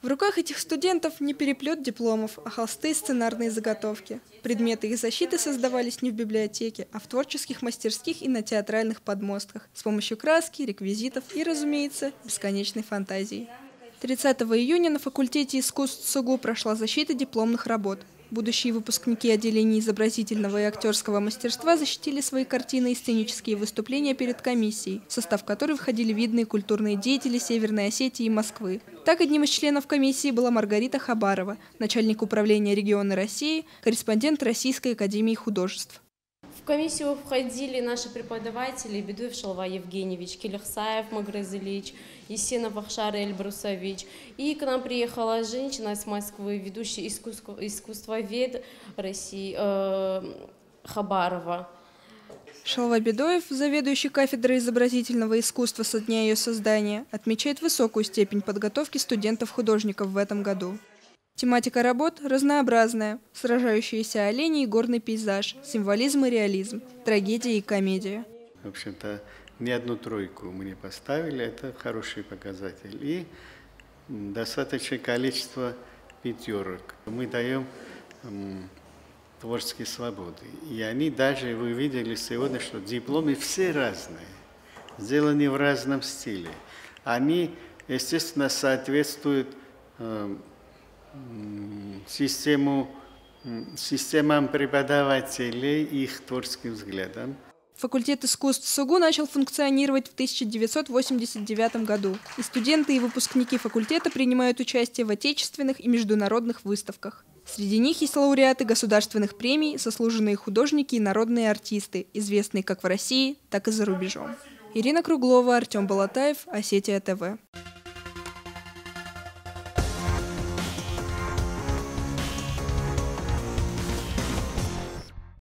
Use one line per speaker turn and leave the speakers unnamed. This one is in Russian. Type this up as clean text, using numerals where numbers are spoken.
В руках этих студентов не переплет дипломов, а холсты и сценарные заготовки. Предметы их защиты создавались не в библиотеке, а в творческих мастерских и на театральных подмостках с помощью краски, реквизитов и, разумеется, бесконечной фантазии. 30 июня на факультете искусств СУГУ прошла защита дипломных работ. Будущие выпускники отделений изобразительного и актерского мастерства защитили свои картины и сценические выступления перед комиссией, в состав которой входили видные культурные деятели Северной Осетии и Москвы. Так, одним из членов комиссии была Маргарита Хабарова, начальник управления региона России, корреспондент Российской академии художеств.
В комиссию входили наши преподаватели: Бедуев Шалва Евгеньевич, Келихсаев Магрыз Ильич, Есенов Ахшар Эльбрусович. И к нам приехала женщина из Москвы, ведущий искусствовед России Хабарова.
Шалва Бедуев, заведующий кафедрой изобразительного искусства со дня ее создания, отмечает высокую степень подготовки студентов-художников в этом году. Тематика работ разнообразная: сражающиеся олени и горный пейзаж, символизм и реализм, трагедия и комедия.
В общем-то, ни одну тройку мы не поставили, это хороший показатель. И достаточное количество пятерок. Мы даем творческие свободы. И они даже, вы видели сегодня, что дипломы все разные, сделаны в разном стиле. Они, естественно, соответствуют системам преподавателей и их творческим взглядам.
Факультет искусств СУГУ начал функционировать в 1989 году, и студенты и выпускники факультета принимают участие в отечественных и международных выставках. Среди них есть лауреаты государственных премий, заслуженные художники и народные артисты, известные как в России, так и за рубежом. Ирина Круглова, Артем Балатаев, Осетия ТВ.